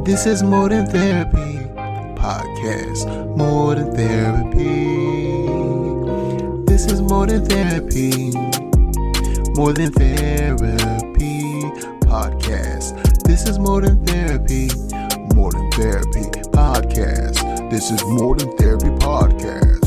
This is More Than Therapy podcast. More than therapy. This is More Than Therapy. More Than Therapy podcast. This is More Than Therapy. More Than Therapy podcast. This is More Than Therapy podcast.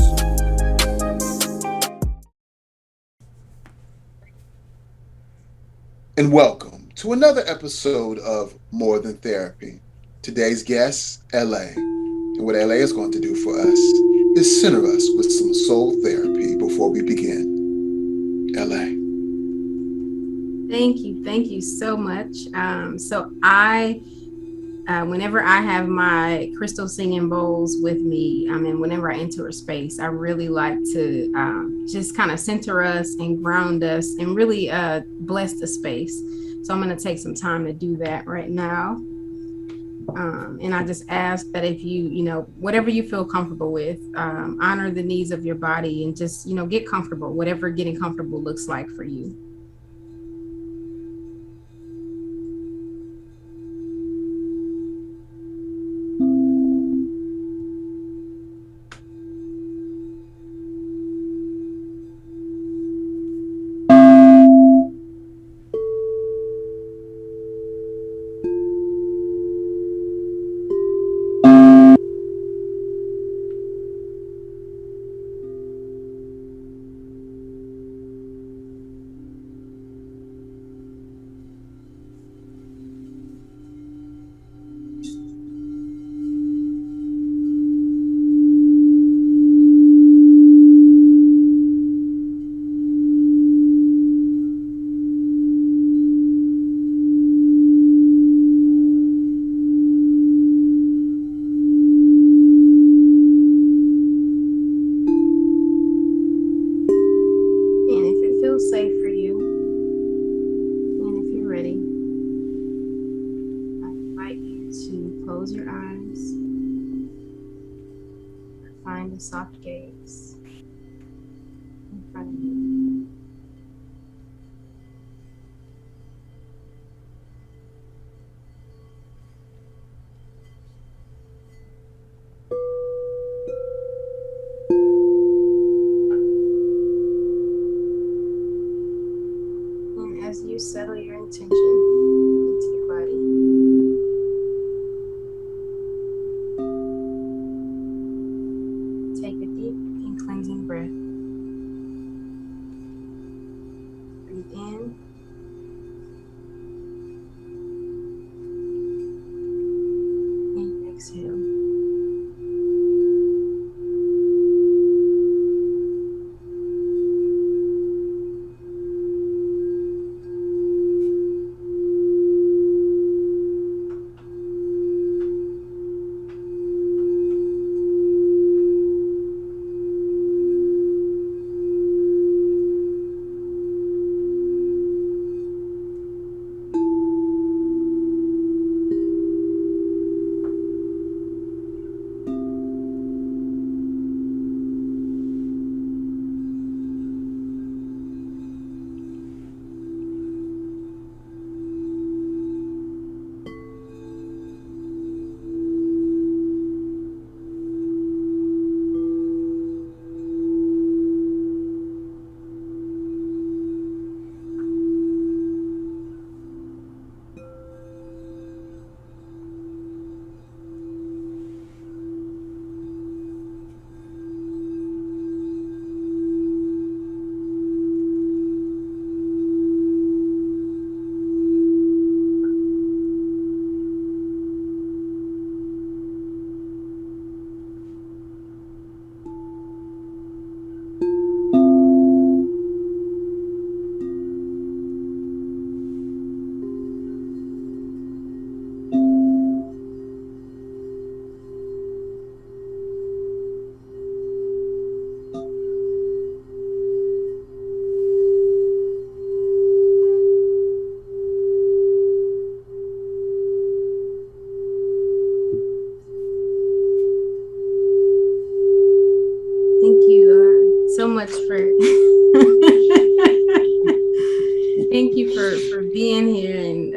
And welcome to another episode of More Than Therapy. Today's guest, LA. And what LA is going to do for us is center us with some soul therapy before we begin. LA. Thank you so much. Whenever I have my crystal singing bowls with me, and whenever I enter a space, I really like to just kind of center us and ground us and really bless the space. So I'm going to take some time to do that right now. And I just ask that if whatever you feel comfortable with, honor the needs of your body and just, get comfortable, whatever getting comfortable looks like for you. Safe for you, and if you're ready, I invite you to close your eyes, find a soft gaze in front of you. As you settle your intention into your body, take a deep and cleansing breath. Breathe in and exhale. So much for thank you for being here and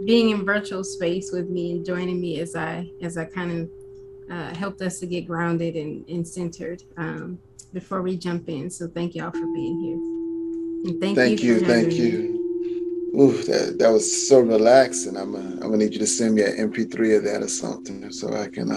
being in virtual space with me and joining me as I kind of helped us to get grounded and centered before we jump in. So thank y'all for being here. And thank you Thank for you, having thank me. you. Ooh, that was so relaxing. I'm gonna need you to send me an MP3 of that or something so I can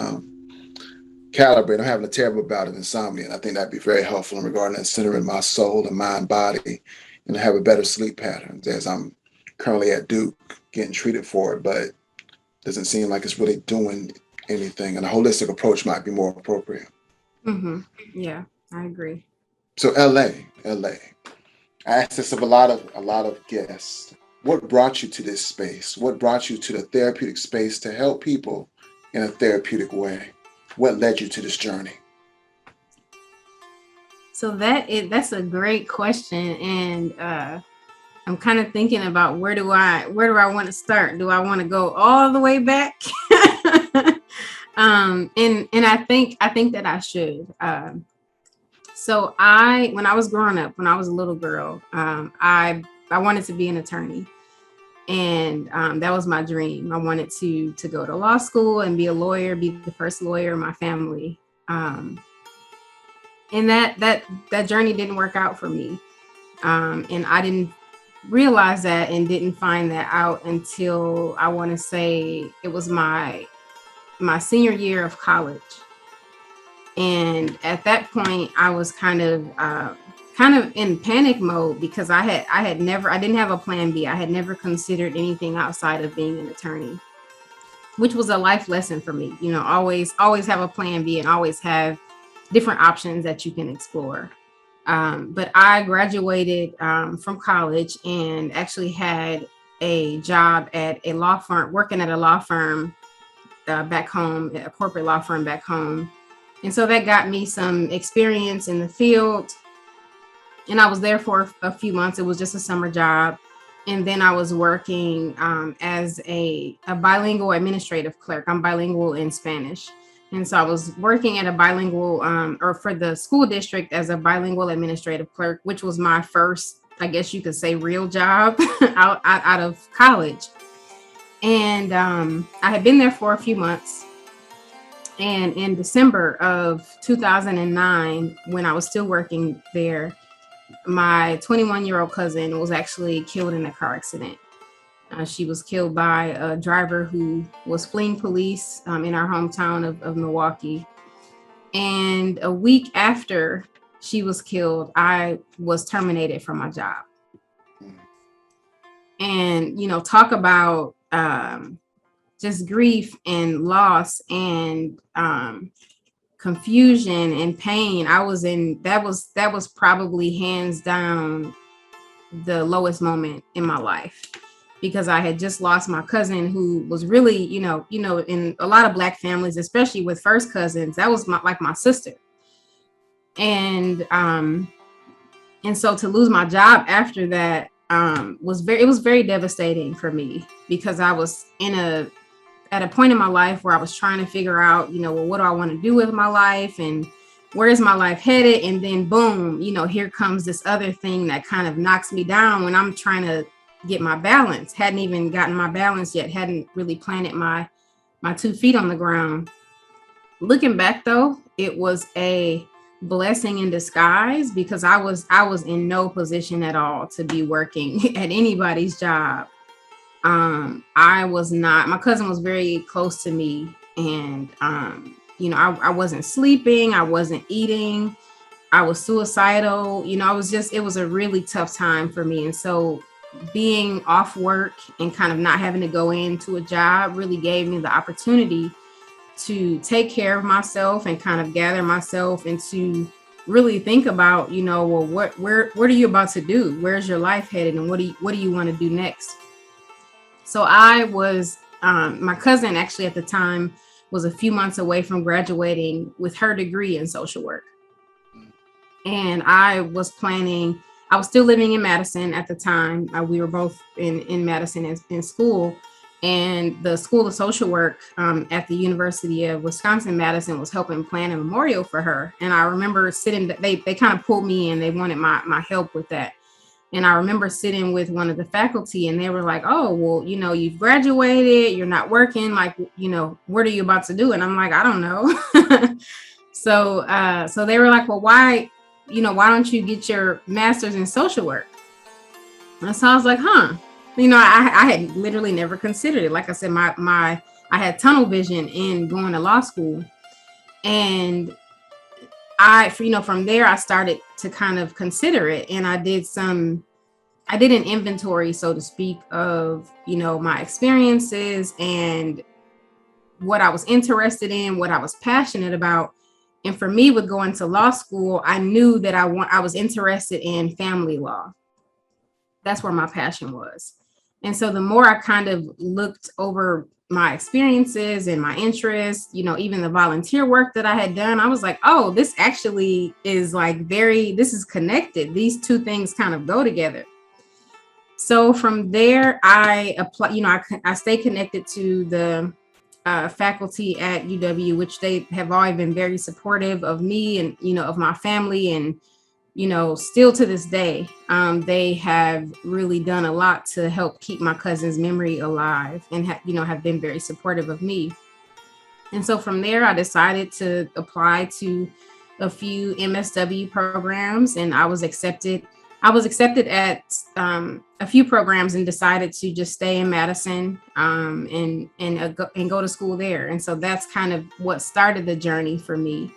calibrate. I'm having a terrible bout of insomnia, and I think that'd be very helpful in regarding centering my soul and mind, body, and have a better sleep pattern. As I'm currently at Duke getting treated for it, but doesn't seem like it's really doing anything. And a holistic approach might be more appropriate. Mm-hmm. Yeah, I agree. So LA. I asked this of a lot of guests. What brought you to this space? What brought you to the therapeutic space to help people in a therapeutic way? What led you to this journey? So that's a great question, and I'm kind of thinking about where do I want to start? Do I want to go all the way back? And I think that I should. So when I was growing up, when I was a little girl, I wanted to be an attorney, and that was my dream. I wanted to go to law school and be a lawyer, be the first lawyer in my family. And that journey didn't work out for me, and I didn't realize that and didn't find that out until I want to say it was my senior year of college. And at that point, I was kind of in panic mode because I didn't have a plan B. I had never considered anything outside of being an attorney, which was a life lesson for me. You know, always have a plan B and always have different options that you can explore. But I graduated from college and actually had a job at a law firm, working at a law firm back home, a corporate law firm back home. And so that got me some experience in the field. And I was there for a few months. It was just a summer job. And then I was working as a bilingual administrative clerk. I'm bilingual in Spanish. And so I was working at a bilingual or for the school district as a bilingual administrative clerk, which was my first, I guess you could say, real job out of college. And I had been there for a few months. And in December of 2009, when I was still working there, my 21-year-old cousin was actually killed in a car accident. She was killed by a driver who was fleeing police in our hometown of Milwaukee. And a week after she was killed, I was terminated from my job. And, you know, talk about just grief and loss and confusion and pain. That was probably hands down the lowest moment in my life, because I had just lost my cousin who was really, you know, in a lot of Black families, especially with first cousins, that was my sister. And so to lose my job after that was very devastating for me, because I was at a point in my life where I was trying to figure out, you know, well, what do I want to do with my life and where is my life headed? And then boom, you know, here comes this other thing that kind of knocks me down when I'm trying to get my balance. Hadn't even gotten my balance yet. Hadn't really planted my 2 feet on the ground. Looking back though, it was a blessing in disguise, because I was in no position at all to be working at anybody's job. I was not. My cousin was very close to me, and you know, I wasn't sleeping, I wasn't eating, I was suicidal. You know, it was a really tough time for me. And so being off work and kind of not having to go into a job really gave me the opportunity to take care of myself and kind of gather myself and to really think about, you know, well, what are you about to do? Where's your life headed? And what do you want to do next? So I was, my cousin actually at the time was a few months away from graduating with her degree in social work. And I was still living in Madison at the time. We were both in Madison in school. And the School of Social Work at the University of Wisconsin-Madison was helping plan a memorial for her. And I remember they kind of pulled me in. They wanted my help with that. And I remember sitting with one of the faculty and they were like, oh, well, you know, you've graduated, you're not working, like, you know, what are you about to do? And I'm like, I don't know. So they were like, well, why don't you get your master's in social work? And so I was like, you know, I had literally never considered it. Like I said, I had tunnel vision in going to law school. And from there, I started to kind of consider it. And I did an inventory, so to speak, of, you know, my experiences and what I was interested in, what I was passionate about. And for me, with going to law school, I knew that I was interested in family law. That's where my passion was. And so the more I kind of looked over my experiences and my interests, you know, even the volunteer work that I had done, I was like, oh, this actually is like this is connected. These two things kind of go together. So from there, I apply, you know, I stay connected to the faculty at UW, which they have always been very supportive of me and, you know, of my family. And, you know, still to this day, they have really done a lot to help keep my cousin's memory alive and, have been very supportive of me. And so from there, I decided to apply to a few MSW programs, and I was accepted at a few programs and decided to just stay in Madison and go to school there. And so that's kind of what started the journey for me.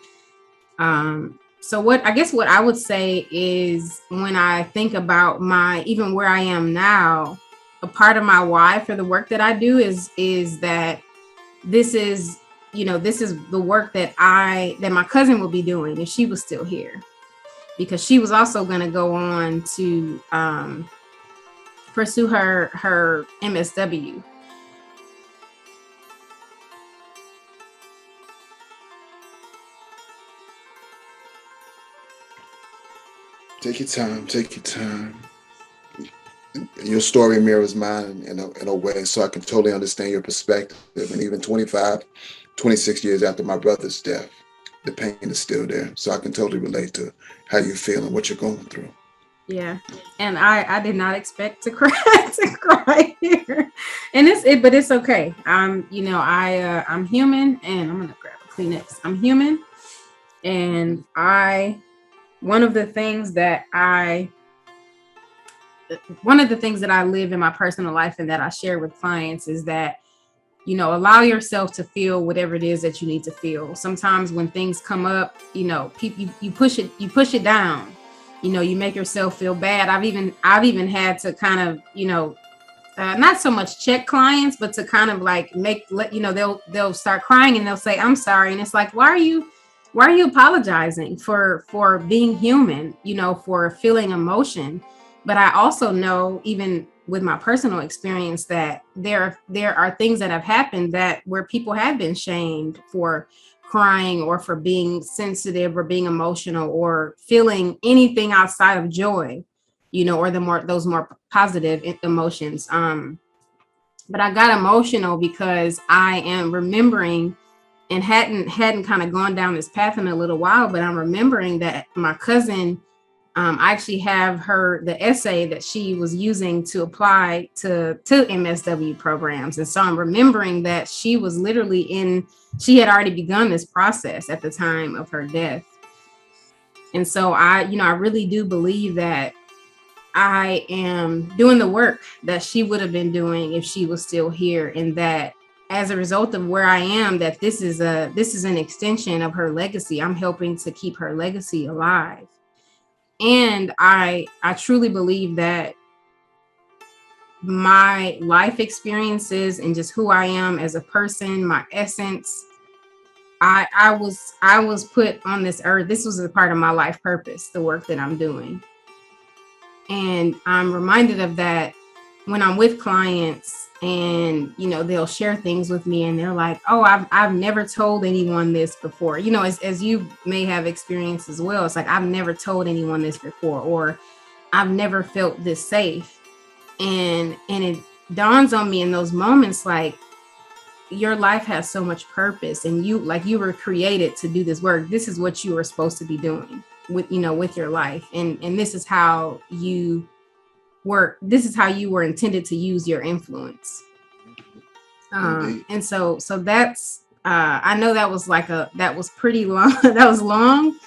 So what I would say is, when I think about even where I am now, a part of my why for the work that I do is that this is the work that my cousin would be doing if she was still here, because she was also going to go on to pursue her MSW. Take your time. Take your time. Your story mirrors mine in a way, so I can totally understand your perspective. And even 25, 26 years after my brother's death, the pain is still there. So I can totally relate to how you feel and what you're going through. Yeah, and I did not expect to cry here, and but it's okay. I'm human, and I'm gonna grab a Kleenex. I'm human, and one of the things that I live in my personal life and that I share with clients is that, you know, allow yourself to feel whatever it is that you need to feel. Sometimes when things come up, you know, you push it down. You know, you make yourself feel bad. I've even had to kind of, you know, not so much check clients, but to kind of like they'll start crying and they'll say, I'm sorry. And it's like, why are you apologizing for being human, you know, for feeling emotion? But I also know, even with my personal experience, that there are things that have happened where people have been shamed for crying or for being sensitive or being emotional or feeling anything outside of joy, you know, or those more positive emotions. But I got emotional because I am remembering, and hadn't kind of gone down this path in a little while, but I'm remembering that my cousin, I actually have the essay that she was using to apply to MSW programs. And so I'm remembering that she was literally she had already begun this process at the time of her death. And so I really do believe that I am doing the work that she would have been doing if she was still here. And that as a result of where I am, that this is an extension of her legacy. I'm helping to keep her legacy alive. And I truly believe that my life experiences and just who I am as a person, my essence, I was put on this earth. This was a part of my life purpose, the work that I'm doing. And I'm reminded of that when I'm with clients, and, you know, they'll share things with me and they're like, oh, I've never told anyone this before. You know, as you may have experienced as well. It's like, I've never told anyone this before, or I've never felt this safe. And it dawns on me in those moments, like, your life has so much purpose, and you were created to do this work. This is what you were supposed to be doing with your life. And this is how you this is how you were intended to use your influence. And so that's I know that was that was pretty long. That was long.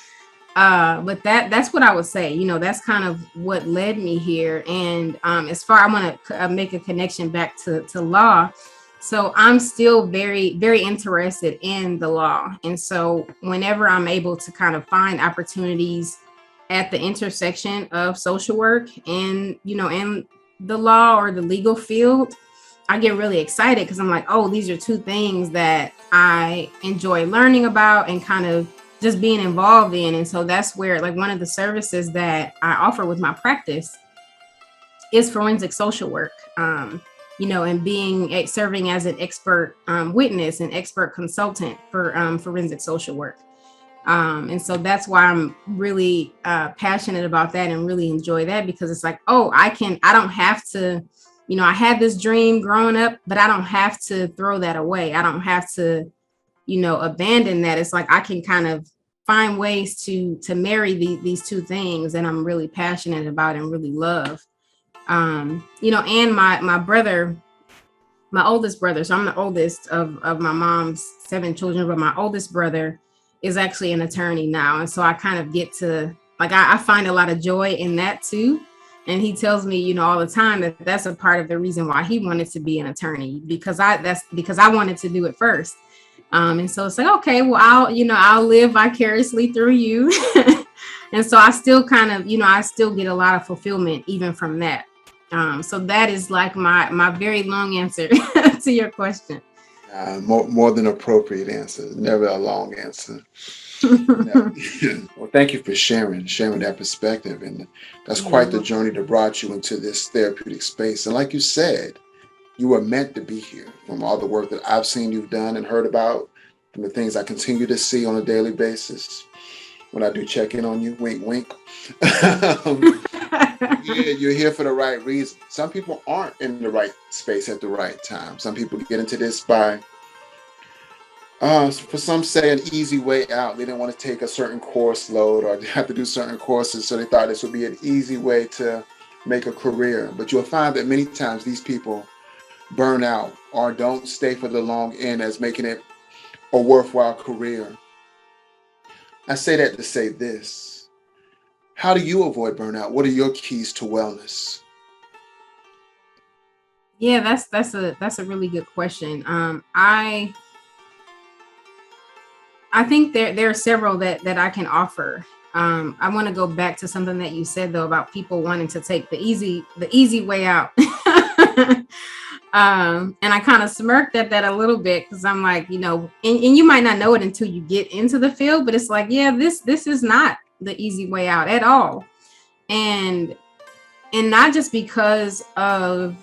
But that's what I would say. You know, that's kind of what led me here. And as far I want to make a connection back to law. So I'm still very, very interested in the law. And so whenever I'm able to kind of find opportunities at the intersection of social work and, you know, and the law or the legal field, I get really excited because I'm like, oh, these are two things that I enjoy learning about and kind of just being involved in. And so that's where, like, one of the services that I offer with my practice is forensic social work, you know, and serving as an expert witness and expert consultant for forensic social work. And so that's why I'm really passionate about that and really enjoy that, because it's like, oh, I don't have to, you know, I had this dream growing up, but I don't have to throw that away. I don't have to, you know, abandon that. It's like I can kind of find ways to marry these two things that I'm really passionate about and really love. You know, and my brother, my oldest brother, so I'm the oldest of my mom's 7 children, but my oldest brother is actually an attorney now. And so I kind of get to, like, I find a lot of joy in that too. And he tells me, you know, all the time that that's a part of the reason why he wanted to be an attorney, because I wanted to do it first. And so it's like, okay, well, I'll live vicariously through you. And so I still kind of, you know, I still get a lot of fulfillment even from that. So that is like my very long answer to your question. More than appropriate answer, never a long answer. Well, thank you for sharing that perspective. And that's quite the journey that brought you into this therapeutic space. And like you said, you were meant to be here. From all the work that I've seen you've done and heard about, and the things I continue to see on a daily basis when I do check in on you, wink, wink. You're here for the right reason. Some people aren't in the right space at the right time. Some people get into this by, for some say, an easy way out. They didn't want to take a certain course load or have to do certain courses, so they thought this would be an easy way to make a career. But you'll find that many times these people burn out or don't stay for the long end as making it a worthwhile career. I say that to say this: how do you avoid burnout? What are your keys to wellness? Yeah, that's a really good question. I think there are several that I can offer. I want to go back to something that you said though about people wanting to take the easy way out. And I kind of smirked at that a little bit because I'm like, you know, and you might not know it until you get into the field, but it's like, yeah, this is not the easy way out at all. And not just because of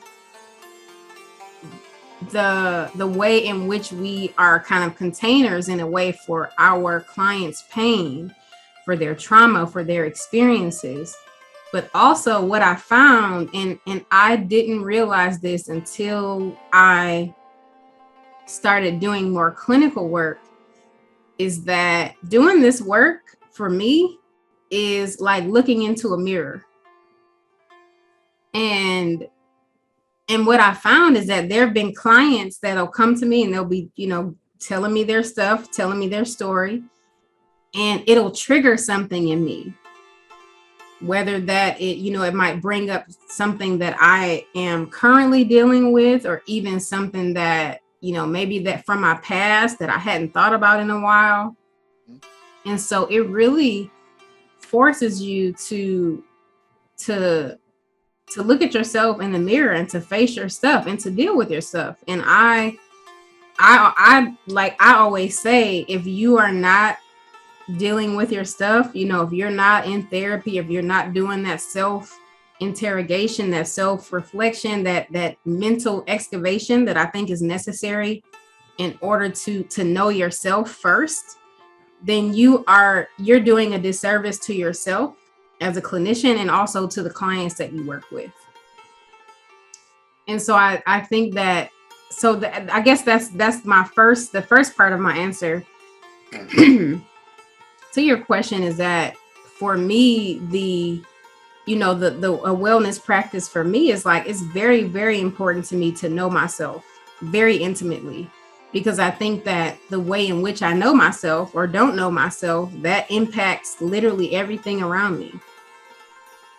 the way in which we are kind of containers in a way for our clients' pain, for their trauma, for their experiences, but also what I found, and I didn't realize this until I started doing more clinical work, is that doing this work for me is like looking into a mirror. And what I found is that there have been clients that'll come to me and they'll be, you know, telling me their stuff, telling me their story, and it'll trigger something in me. Whether that it might bring up something that I am currently dealing with, or even something that, you know, maybe that from my past that I hadn't thought about in a while. And so it really forces you to look at yourself in the mirror and to face your stuff and to deal with your stuff. And I always say, if you are not dealing with your stuff, you know, if you're not in therapy, if you're not doing that self-interrogation, that self-reflection, that mental excavation that I think is necessary in order to know yourself first, then you're doing a disservice to yourself as a clinician and also to the clients that you work with. And so I think that, I guess that's the first part of my answer to your question, is that for me, a wellness practice for me is like, it's very, very important to me to know myself very intimately, because I think that the way in which I know myself or don't know myself, that impacts literally everything around me.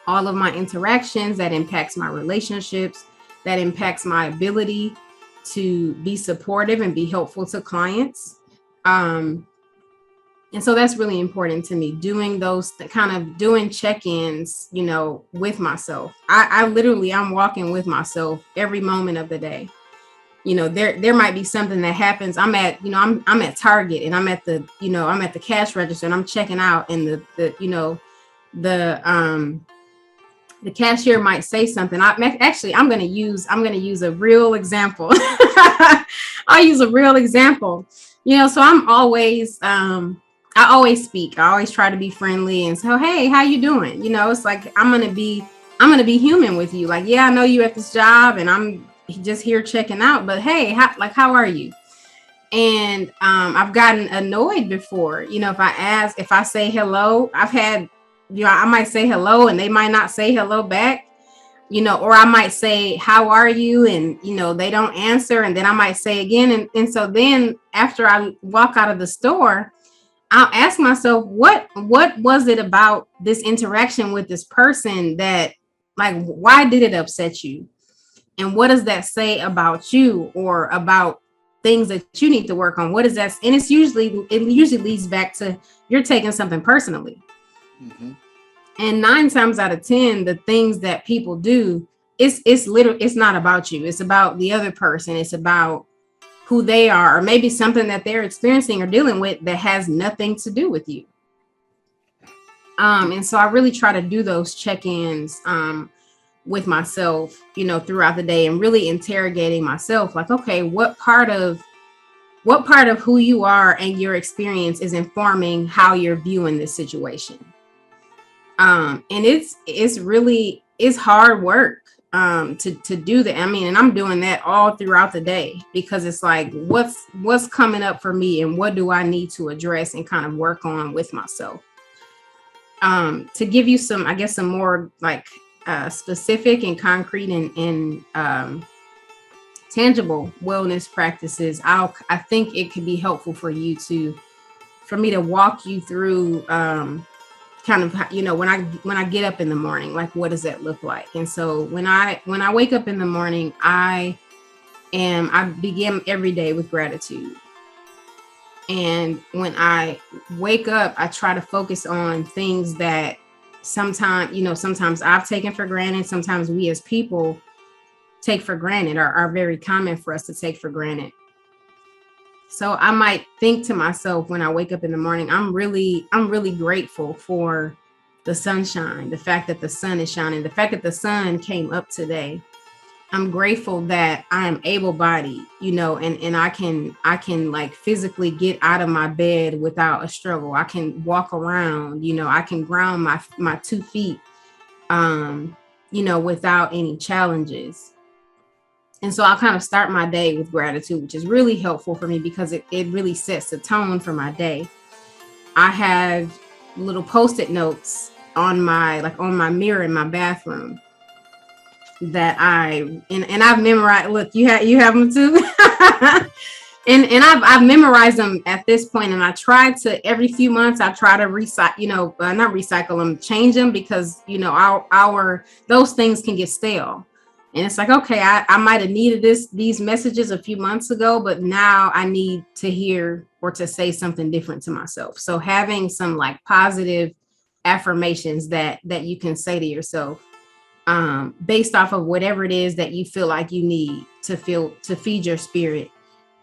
All of my interactions, that impacts my relationships, that impacts my ability to be supportive and be helpful to clients. And so that's really important to me, doing those kind of doing check-ins, with myself. I'm walking with myself every moment of the day. There might be something that happens. I'm at Target, and I'm at the cash register, and I'm checking out, and the cashier might say something. I'm going to use a real example. I'll use a real example. So I'm always, I always speak. I always try to be friendly and say, oh, hey, how you doing? It's like, I'm going to be human with you. Like, yeah, I know you at this job, and I'm just here checking out, but hey, how are you? And I've gotten annoyed before, if I say hello. I've had, I might say hello and they might not say hello back, or I might say, how are you? And, they don't answer. And then I might say again. And so then after I walk out of the store, I'll ask myself, what was it about this interaction with this person that, like, why did it upset you? And what does that say about you, or about things that you need to work on? What is that? And it usually leads back to you're taking something personally. Mm-hmm. And 9 times out of 10, the things that people do, it's not about you. It's about the other person. It's about who they are, or maybe something that they're experiencing or dealing with that has nothing to do with you. And so I really try to do those check-ins with myself, throughout the day, and really interrogating myself, like, okay, what part of who you are and your experience is informing how you're viewing this situation. And it's hard work to do that. I mean, and I'm doing that all throughout the day, because it's like, what's coming up for me, and what do I need to address and kind of work on with myself. To give you some more like specific and concrete and tangible wellness practices, I think it could be helpful for me to walk you through kind of, when I get up in the morning, like, what does that look like? And so when I wake up in the morning, I begin every day with gratitude. And when I wake up, I try to focus on things that sometimes I've taken for granted. Sometimes we as people take for granted, or are very common for us to take for granted. So I might think to myself when I wake up in the morning, I'm really grateful for the sunshine, the fact that the sun is shining, the fact that the sun came up today. I'm grateful that I am able-bodied, and I can like physically get out of my bed without a struggle. I can walk around, I can ground my 2 feet, without any challenges. And so I'll kind of start my day with gratitude, which is really helpful for me, because it really sets the tone for my day. I have little Post-it notes on my mirror in my bathroom that I've memorized. Look, you have them too. and I've memorized them at this point, and I try to, every few months, I try to not recycle them, change them, because our those things can get stale. And it's like, okay, I might have needed these messages a few months ago, but now I need to hear or to say something different to myself. So having some like positive affirmations that you can say to yourself, based off of whatever it is that you feel like you need to feed your spirit.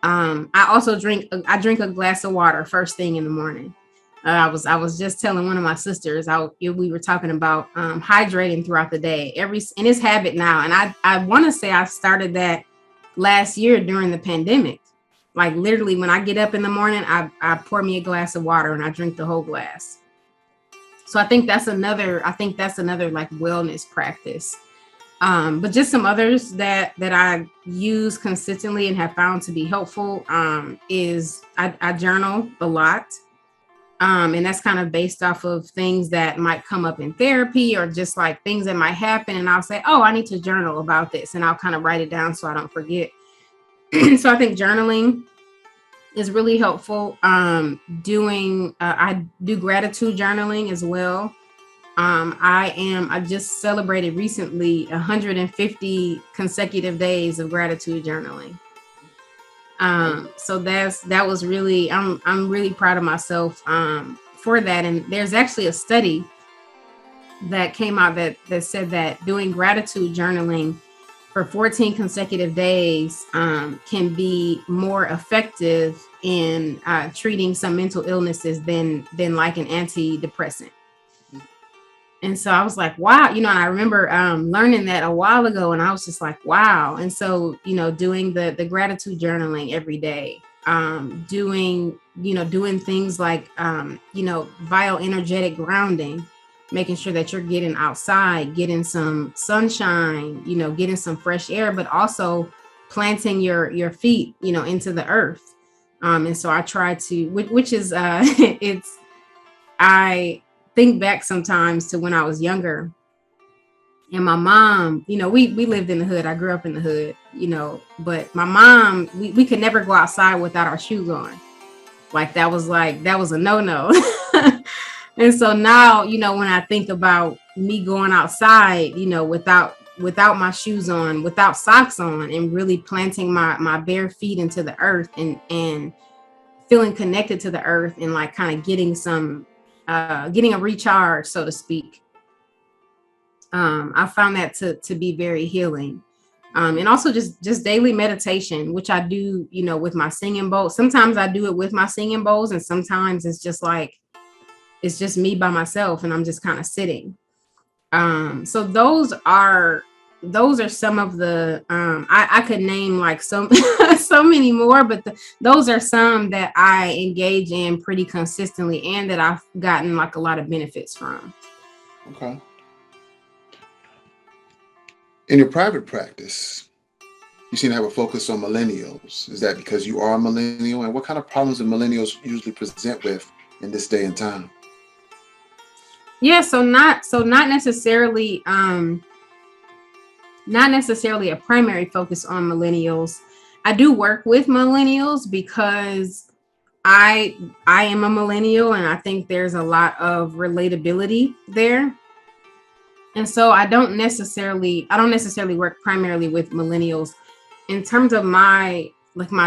I also drink a glass of water first thing in the morning. I was just telling one of my sisters, we were talking about hydrating throughout the day, and it's habit now. And I want to say I started that last year during the pandemic. Like, literally, when I get up in the morning, I pour me a glass of water and I drink the whole glass. So I think that's another like wellness practice. But just some others that I use consistently and have found to be helpful is I journal a lot. And that's kind of based off of things that might come up in therapy or just like things that might happen. And I'll say, oh, I need to journal about this. And I'll kind of write it down so I don't forget. So I think journaling is really helpful. I do gratitude journaling as well. I just celebrated recently 150 consecutive days of gratitude journaling. So that was really, I'm really proud of myself, for that. And there's actually a study that came out that said that doing gratitude journaling for 14 consecutive days, can be more effective in, treating some mental illnesses than like an antidepressant. And so I was like, wow, and I remember learning that a while ago, and I was just like, wow. And so, doing the gratitude journaling every day, doing things like, bioenergetic grounding, making sure that you're getting outside, getting some sunshine, getting some fresh air, but also planting your feet, into the earth. And so I try to, which is, I think back sometimes to when I was younger, and my mom, we lived in the hood. I grew up in the hood, but my mom, we could never go outside without our shoes on. That was a no-no. And so now, when I think about me going outside, without my shoes on, without socks on, and really planting my bare feet into the earth and feeling connected to the earth, and like kind of getting a recharge, so to speak. I found that to be very healing. And also just daily meditation, which I do, with my singing bowls. Sometimes I do it with my singing bowls, and sometimes it's just me by myself, and I'm just kind of sitting. So those are some of the, I could name like so many more, but those are some that I engage in pretty consistently, and that I've gotten like a lot of benefits from. Okay. In your private practice, you seem to have a focus on millennials. Is that because you are a millennial? And what kind of problems do millennials usually present with in this day and time? Yeah, so not necessarily a primary focus on millennials. I do work with millennials because I am a millennial, and I think there's a lot of relatability there. And so I don't necessarily work primarily with millennials. In terms of my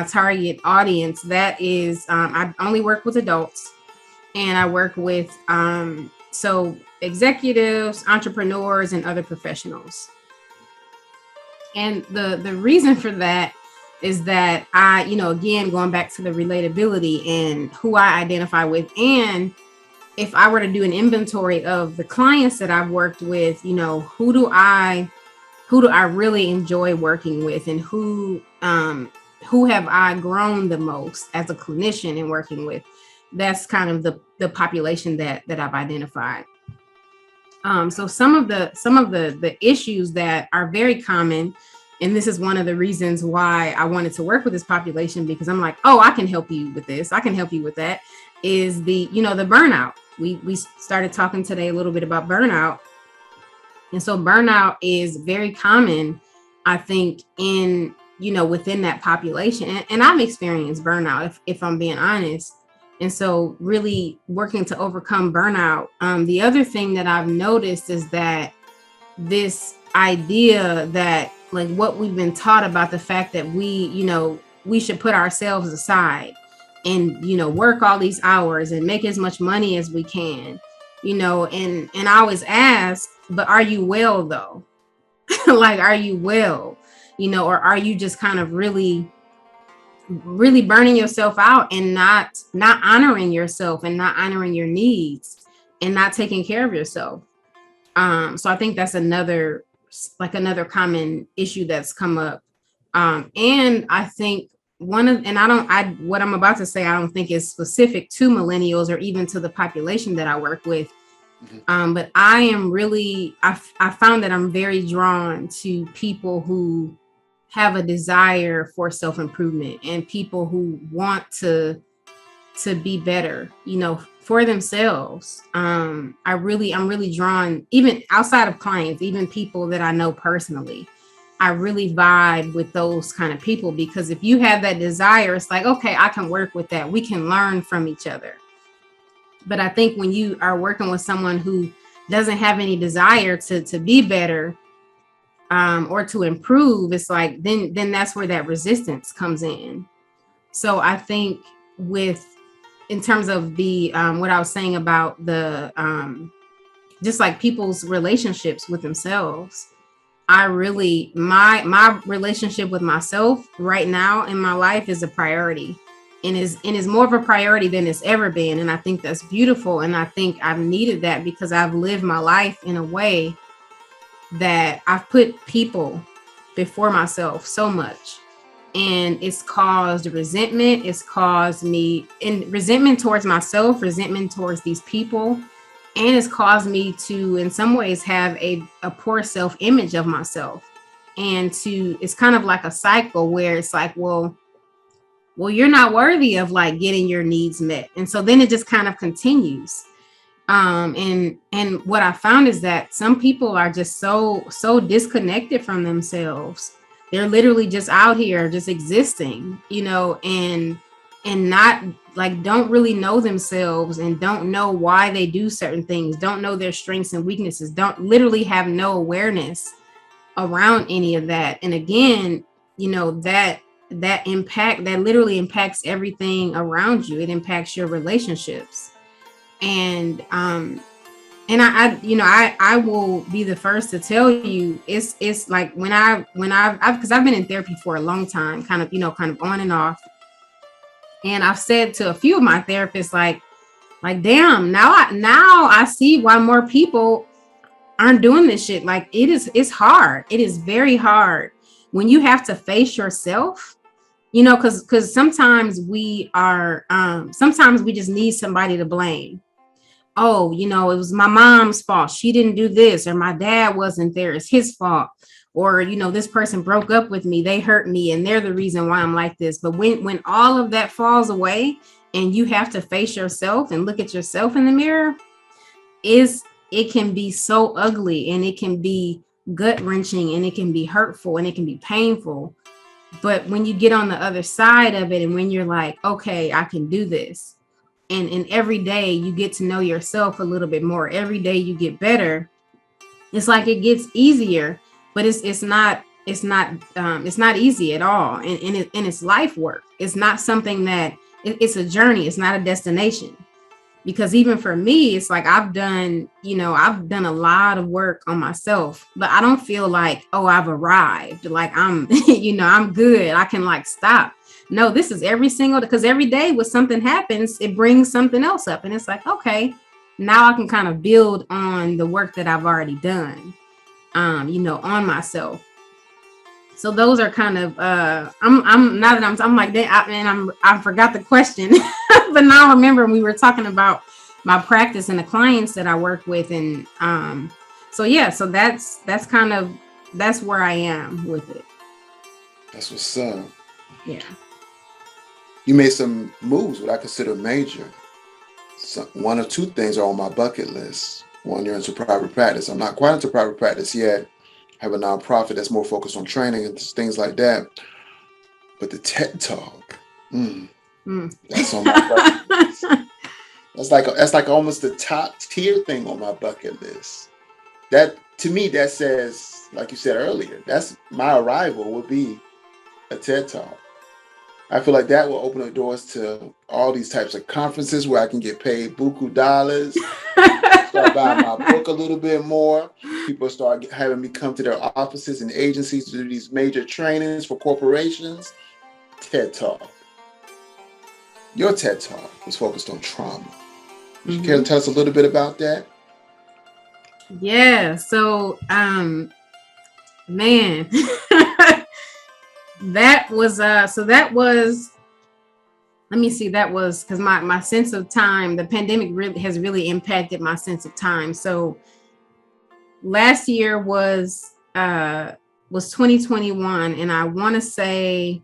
target audience, that is, I only work with adults, and I work with so executives, entrepreneurs, and other professionals. And the reason for that is that I, again, going back to the relatability and who I identify with, and if I were to do an inventory of the clients that I've worked with, who do I really enjoy working with, and who have I grown the most as a clinician in working with. That's kind of the population that I've identified. So some of the issues that are very common, and this is one of the reasons why I wanted to work with this population, because I'm like, oh, I can help you with this, I can help you with that, is the burnout. We started talking today a little bit about burnout. And so burnout is very common, I think, in, within that population. And I've experienced burnout, if I'm being honest. And so really working to overcome burnout. The other thing that I've noticed is that this idea that, like, what we've been taught about the fact that we should put ourselves aside and, work all these hours and make as much money as we can, and I always ask, but are you well though? Like, are you well, or are you just kind of really burning yourself out and not honoring yourself, and not honoring your needs, and not taking care of yourself? So I think that's another common issue that's come up. And I think what I'm about to say, I don't think is specific to millennials or even to the population that I work with. But I found that I'm very drawn to people who have a desire for self-improvement, and people who want to to be better, for themselves. I'm really drawn, even outside of clients, even people that I know personally. I really vibe with those kind of people, because if you have that desire, it's like, okay, I can work with that. We can learn from each other. But I think when you are working with someone who doesn't have any desire to be better, or to improve, it's like, then that's where that resistance comes in. So I think in terms of the, what I was saying about the, just like people's relationships with themselves, I really, my relationship with myself right now in my life is a priority, and is more of a priority than it's ever been. And I think that's beautiful. And I think I've needed that, because I've lived my life in a way that I've put people before myself so much. And it's caused resentment. It's caused me resentment towards myself, resentment towards these people. And it's caused me to, in some ways, have a poor self-image of myself. And it's kind of like a cycle where it's like, well, you're not worthy of like getting your needs met. And so then it just kind of continues. And what I found is that some people are just so disconnected from themselves. They're literally just out here just existing, and not like, don't really know themselves, and don't know why they do certain things, don't know their strengths and weaknesses, don't literally have no awareness around any of that. And again, that impact, that literally impacts everything around you. It impacts your relationships. And I will be the first to tell you, it's like when I've because I've been in therapy for a long time, kind of on and off. And I've said to a few of my therapists, like, damn, now I see why more people aren't doing this shit. Like, it's hard. It is very hard when you have to face yourself, because sometimes we just need somebody to blame. Oh, it was my mom's fault. She didn't do this, or my dad wasn't there. It's his fault. Or, this person broke up with me. They hurt me, and they're the reason why I'm like this. But when all of that falls away, and you have to face yourself and look at yourself in the mirror, it can be so ugly, and it can be gut wrenching, and it can be hurtful, and it can be painful. But when you get on the other side of it, and when you're like, okay, I can do this. And every day you get to know yourself a little bit more. Every day you get better. It's like it gets easier, but it's not easy at all. And it's life work. It's not something that it's a journey. It's not a destination. Because even for me, it's like I've done a lot of work on myself, but I don't feel like, oh, I've arrived. Like I'm, I'm good. I can like stop. No, this is because every day when something happens, it brings something else up. And it's like, okay, now I can kind of build on the work that I've already done, on myself. So those are kind of, I'm like, I forgot the question, but now I remember we were talking about my practice and the clients that I work with. And so that's where I am with it. That's what's up. Yeah. You made some moves, what I consider major. One or two things are on my bucket list. One, you're into private practice. I'm not quite into private practice yet. I have a nonprofit that's more focused on training and things like that. But the TED Talk, that's on my bucket list. That's like almost the top tier thing on my bucket list. That, to me, that says, like you said earlier, that's my arrival will be a TED Talk. I feel like that will open the doors to all these types of conferences where I can get paid buku dollars, start buying my book a little bit more. People start having me come to their offices and agencies to do these major trainings for corporations. TED Talk. Your TED Talk was focused on trauma. Would you care to tell us a little bit about that? Yeah. So, man. That was let me see, that was because my sense of time, the pandemic has really impacted my sense of time. So last year was 2021, and I want to say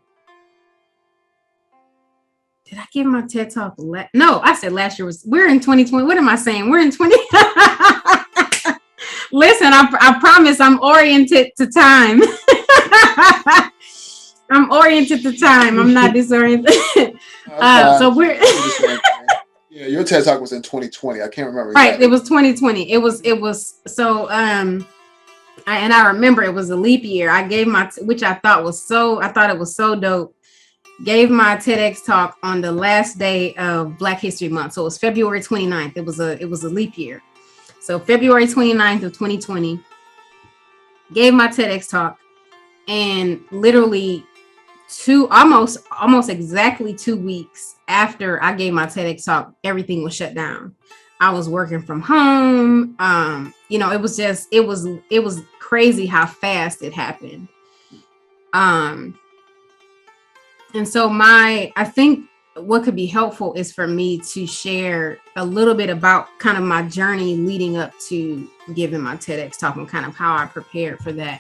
did I give my TED Talk? No, I said last year we're in 2020. What am I saying? We're in 20. Listen, I promise I'm oriented to time. I'm oriented to time. I'm not disoriented. So we're. Yeah, your TED Talk was in 2020. I can't remember. Right, it was 2020. It was so. And I remember it was a leap year. I gave which I thought it was so dope. Gave my TEDx talk on the last day of Black History Month. So it was February 29th. It was a leap year. So February 29th of 2020, gave my TEDx talk, and literally almost exactly 2 weeks after I gave my TEDx talk, everything was shut down. I was working from home. It was crazy how fast it happened. And so I think what could be helpful is for me to share a little bit about kind of my journey leading up to giving my TEDx talk and kind of how I prepared for that.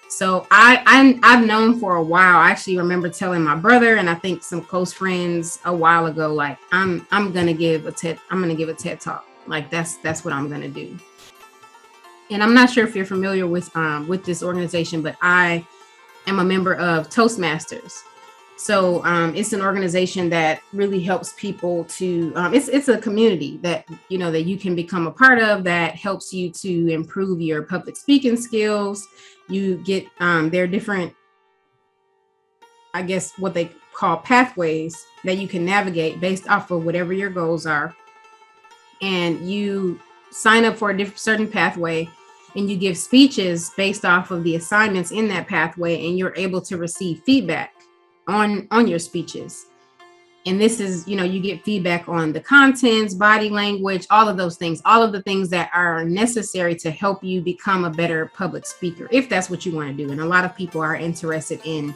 So I've known for a while. I actually remember telling my brother and I think some close friends a while ago, like I'm gonna give a TED talk. Like that's what I'm gonna do. And I'm not sure if you're familiar with this organization, but I am a member of Toastmasters. So it's an organization that really helps people to, it's a community that you can become a part of that helps you to improve your public speaking skills. You get there are different, I guess, what they call pathways that you can navigate based off of whatever your goals are. And you sign up for a certain pathway and you give speeches based off of the assignments in that pathway, and you're able to receive feedback on your speeches. And this is, you get feedback on the contents, body language, all of those things, all of the things that are necessary to help you become a better public speaker, if that's what you want to do. And a lot of people are interested in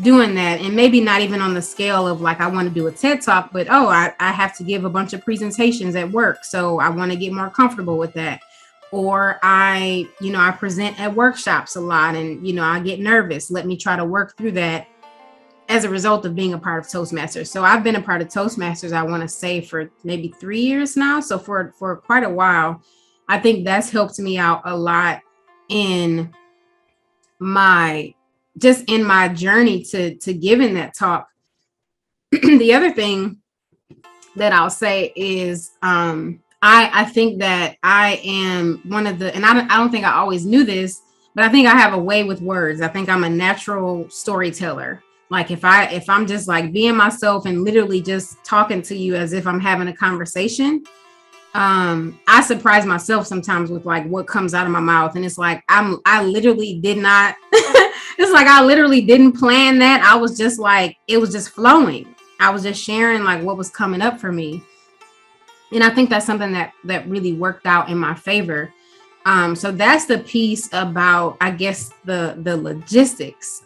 doing that, and maybe not even on the scale of like, I want to do a TED Talk, but I have to give a bunch of presentations at work, so I want to get more comfortable with that. Or I present at workshops a lot, and I get nervous. Let me try to work through that as a result of being a part of Toastmasters. So I've been a part of Toastmasters, I want to say, for maybe 3 years now. So for quite a while, I think that's helped me out a lot in my journey to giving that talk. The other thing that I'll say is I think that I am one of the, and I don't think I always knew this, but I think I have a way with words. I think I'm a natural storyteller. Like if I'm just like being myself and literally just talking to you as if I'm having a conversation, I surprise myself sometimes with like what comes out of my mouth. And it's like, I literally did not, it's like, I literally didn't plan that. I was just like, it was just flowing. I was just sharing like what was coming up for me. And I think that's something that really worked out in my favor. So that's the piece about, I guess, the logistics,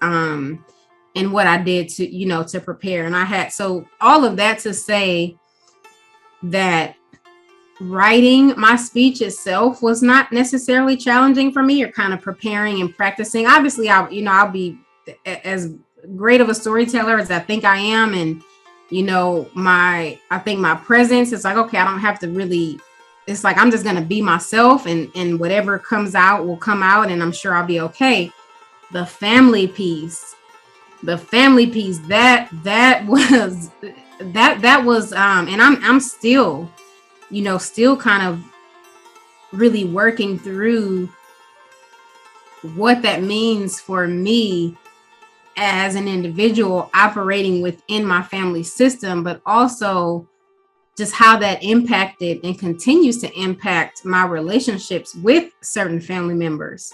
and what I did to prepare. And I had, so all of that to say that writing my speech itself was not necessarily challenging for me, or kind of preparing and practicing. Obviously, I'll be as great of a storyteller as I think I am. And, I think my presence is like, okay, I don't have to really, it's like, I'm just going to be myself, and whatever comes out will come out, and I'm sure I'll be okay. The family piece, that was, and I'm still, still kind of really working through what that means for me as an individual operating within my family system, but also just how that impacted and continues to impact my relationships with certain family members.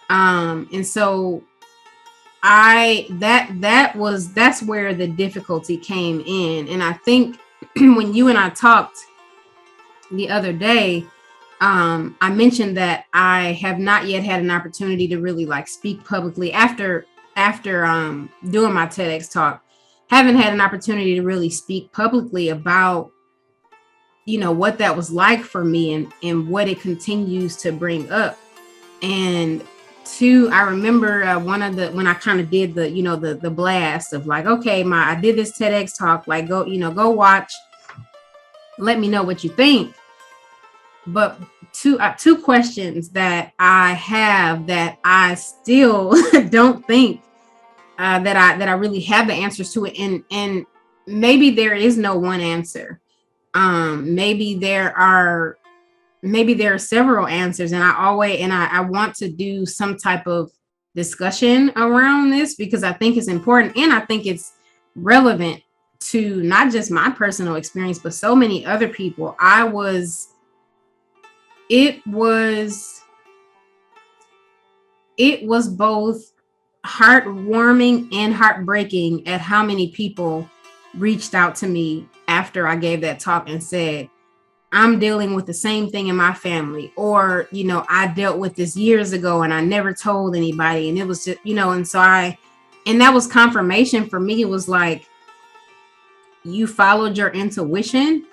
And so that's where the difficulty came in. And I think when you and I talked the other day, I mentioned that I have not yet had an opportunity to really like speak publicly after doing my TEDx talk. Haven't had an opportunity to really speak publicly about, what that was like for me, and what it continues to bring up. And two, I remember when I kind of did the blast of like, okay, I did this TEDx talk, like go watch, let me know what you think. But two questions that I have that I still don't think that I really have the answers to it, and maybe there is no one answer. Maybe there are several answers, and I want to do some type of discussion around this because I think it's important and I think it's relevant to not just my personal experience, but so many other people. It was both heartwarming and heartbreaking at how many people reached out to me after I gave that talk and said, I'm dealing with the same thing in my family, or, I dealt with this years ago and I never told anybody. And it was just, and that was confirmation for me. It was like, you followed your intuition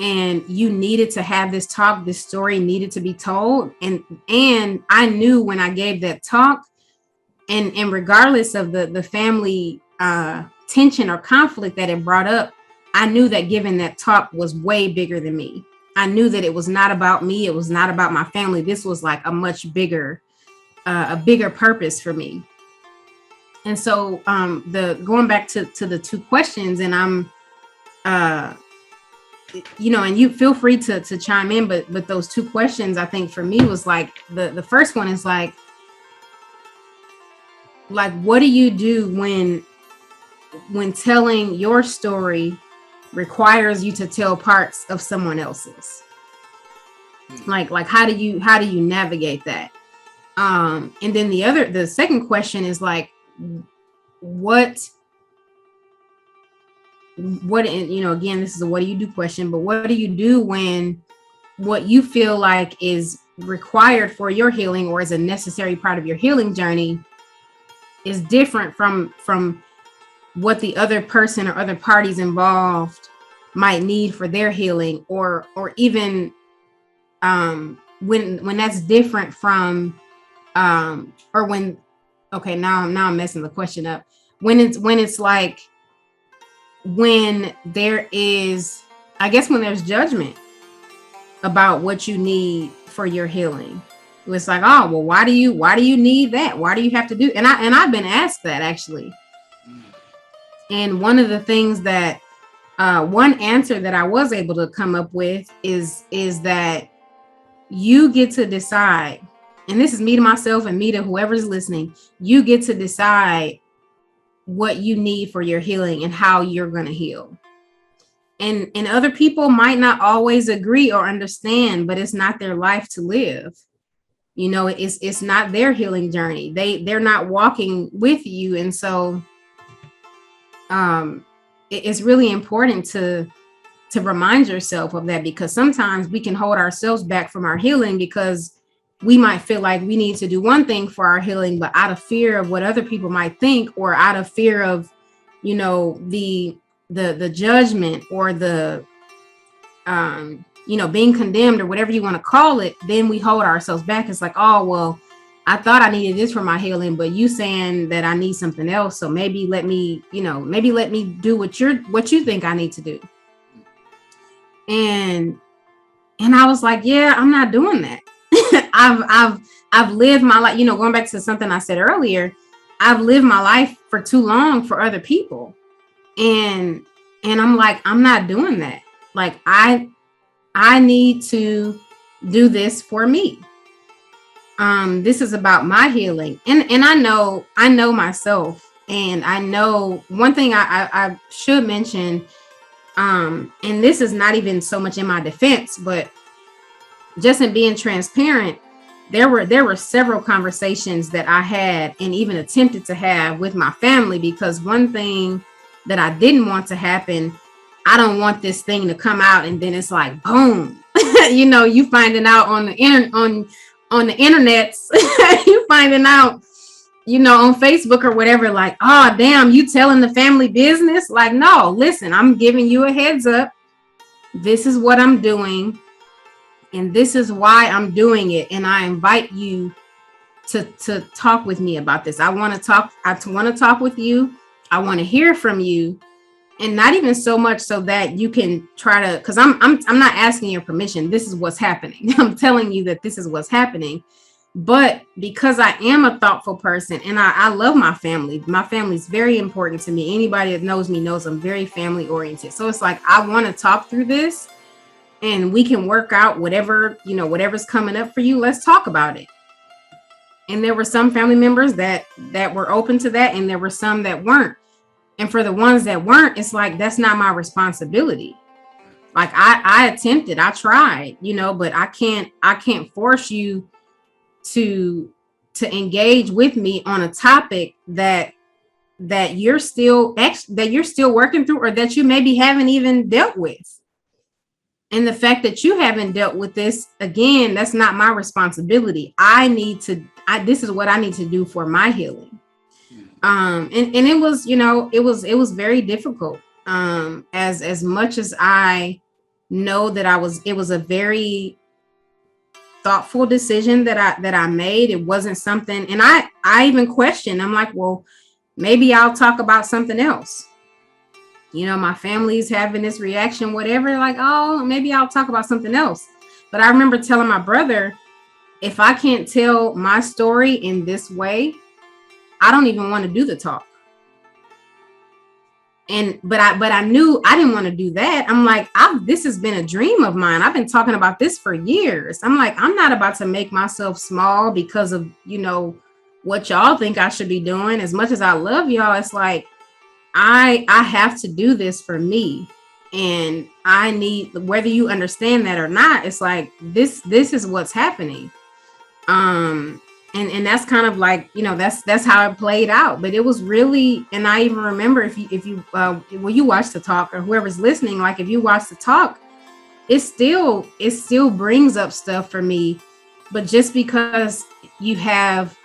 and you needed to have this talk. This story needed to be told. And I knew when I gave that talk, and regardless of the family tension or conflict that it brought up, I knew that giving that talk was way bigger than me. I knew that it was not about me. It was not about my family. This was like a much bigger, a bigger purpose for me. And so going back to the two questions, and I'm, and you feel free to chime in, but those two questions, I think for me was like, the first one is like, what do you do when telling your story requires you to tell parts of someone else's? Like how do you navigate that? And then the second question is like, what, again, this is a what do you do question, but what do you do when what you feel like is required for your healing or is a necessary part of your healing journey is different from what the other person or other parties involved might need for their healing, or even when that's different from or when, okay, now I'm messing the question up. When it's like, when there is, I guess, when there's judgment about what you need for your healing. It's like, oh, well, why do you need that? Why do you have to do? And I've been asked that actually. And one of the things that one answer that I was able to come up with is that you get to decide, and this is me to myself and me to whoever's listening, you get to decide what you need for your healing and how you're going to heal. And other people might not always agree or understand, but it's not their life to live. It's not their healing journey. They're not walking with you. And so it's really important to remind yourself of that, because sometimes we can hold ourselves back from our healing because we might feel like we need to do one thing for our healing, but out of fear of what other people might think, or out of fear of, the judgment or the, being condemned or whatever you want to call it, then we hold ourselves back. It's like, oh, well, I thought I needed this for my healing, but you saying that I need something else. So maybe let me do what you think I need to do. And I was like, yeah, I'm not doing that. I've lived my life, going back to something I said earlier, I've lived my life for too long for other people. And I'm like, I'm not doing that. Like, I need to do this for me. This is about my healing. And I know myself, and I know one thing I should mention, and this is not even so much in my defense, but just in being transparent, there were several conversations that I had and even attempted to have with my family, because one thing that I didn't want to happen, I don't want this thing to come out and then it's like, boom, you finding out on the internet, you finding out, on Facebook or whatever, like, oh, damn, you telling the family business? Like, no, listen, I'm giving you a heads up. This is what I'm doing, and this is why I'm doing it. And I invite you to talk with me about this. I want to talk with you. I want to hear from you. And not even so much so that you can try to, because I'm not asking your permission. This is what's happening. I'm telling you that this is what's happening. But because I am a thoughtful person and I love my family. My family is very important to me. Anybody that knows me knows I'm very family oriented. So it's like, I want to talk through this and we can work out whatever's coming up for you. Let's talk about it. And there were some family members that were open to that, and there were some that weren't. And for the ones that weren't, it's like, that's not my responsibility. Like I attempted, I tried, but I can't force you to engage with me on a topic that you're still working through, or that you maybe haven't even dealt with. And the fact that you haven't dealt with this, again, that's not my responsibility. This is what I need to do for my healing. And it was, it was very difficult. As much as I know that it was a very thoughtful decision that I made. It wasn't something, and I even questioned. I'm like, well, maybe I'll talk about something else. My family's having this reaction, whatever, like, oh, maybe I'll talk about something else. But I remember telling my brother, if I can't tell my story in this way, I don't even want to do the talk. But I knew I didn't want to do that. I'm like, this has been a dream of mine. I've been talking about this for years. I'm like, I'm not about to make myself small because of, what y'all think I should be doing. As much as I love y'all, it's like, I have to do this for me. And I need, whether you understand that or not, it's like, this is what's happening. And that's kind of like, that's how it played out. But it was really, and I even remember if you watch the talk, or whoever's listening, like if you watch the talk, it still brings up stuff for me. But just because you have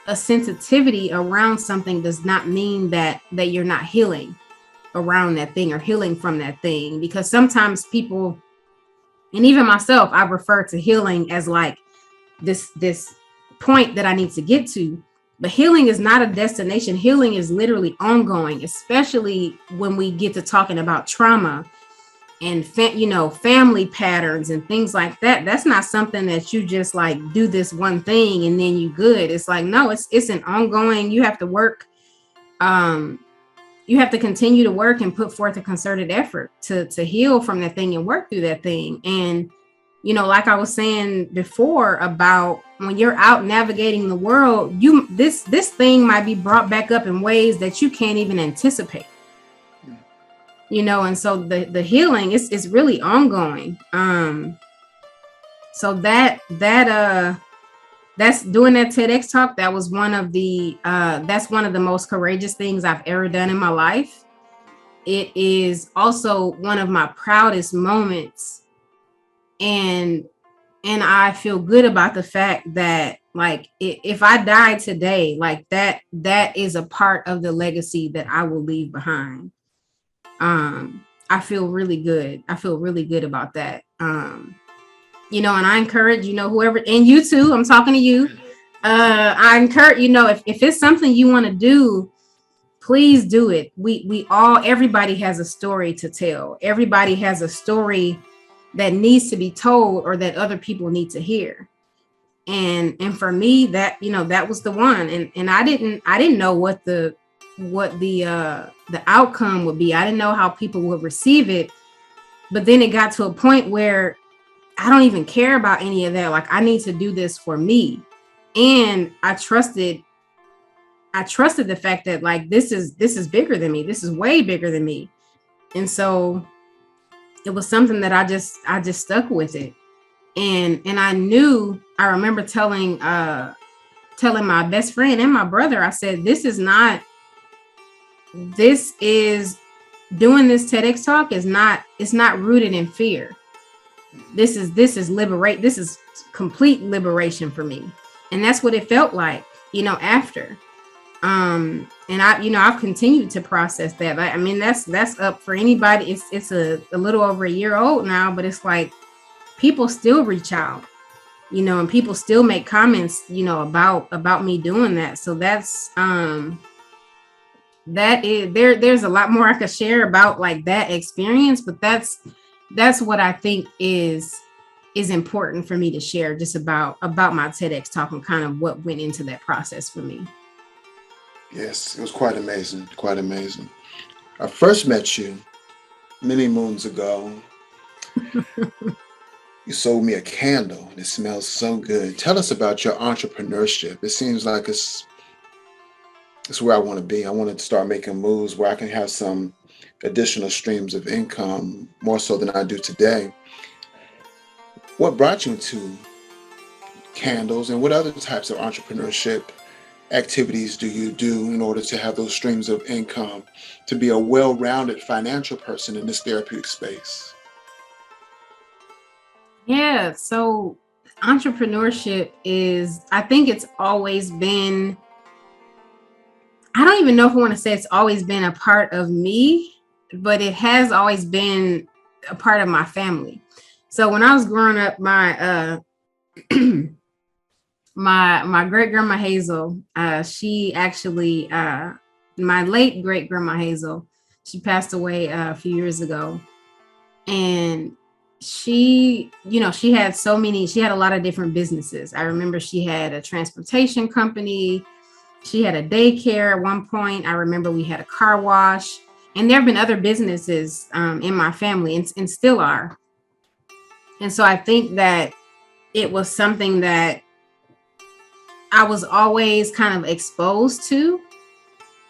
a sensitivity around something does not mean that you're not healing around that thing or healing from that thing. Because sometimes people, and even myself, I refer to healing as like this point that I need to get to. But healing is not a destination. Healing is literally ongoing, especially when we get to talking about trauma and family patterns and things like that. That's not something that you just like do this one thing and then you good. It's like, no, it's an ongoing, you have to work. You have to continue to work and put forth a concerted effort to heal from that thing and work through that thing. And like I was saying before about when you're out navigating the world, this thing might be brought back up in ways that you can't even anticipate. And so the healing is really ongoing. So that's doing that TEDx talk. That was one of the most courageous things I've ever done in my life. It is also one of my proudest moments. And I feel good about the fact that, like, if I die today, like that is a part of the legacy that I will leave behind. I feel really good. I feel really good about that. And I encourage, whoever, and you too, I'm talking to you. I encourage, if it's something you want to do, please do it. Everybody has a story to tell. Everybody has a story that needs to be told or that other people need to hear. And for me, that was the one. And I didn't know what the outcome would be. I didn't know how people would receive it. But then it got to a point where I don't even care about any of that. Like, I need to do this for me. And I trusted the fact that, like, this is bigger than me. This is way bigger than me. And so it was something that I just stuck with it. And I remember telling my best friend and my brother, I said, doing this TEDx talk it's not rooted in fear. This is liberate. This is complete liberation for me. And that's what it felt like, after. And I've continued to process that. I mean, that's up for anybody. It's a little over a year old now, but it's like people still reach out. and people still make comments, about me doing that. So that's, that is there's a lot more I could share about like that experience, but that's what I think is important for me to share, just about my TEDx talk and kind of what went into that process for me. Yes, it was quite amazing. Quite amazing. I first met you many moons ago. You sold me a candle and it smells so good. Tell us about your entrepreneurship. It seems like it's where I want to be. I want to start making moves where I can have some additional streams of income, more so than I do today. What brought you to candles, and what other types of entrepreneurship activities do you do in order to have those streams of income, to be a well-rounded financial person in this therapeutic space? Yeah, so entrepreneurship is, I think it's always been, I don't even know if I want to say it's always been a part of me, but it has always been a part of my family. So when I was growing up, my my great grandma Hazel, she actually, my late great grandma Hazel, she passed away a few years ago, and she had she had a lot of different businesses. I remember she had a transportation company. She had a daycare at one point. I remember we had a car wash, and there have been other businesses in my family, and still are. And so I think that it was something that I was always kind of exposed to,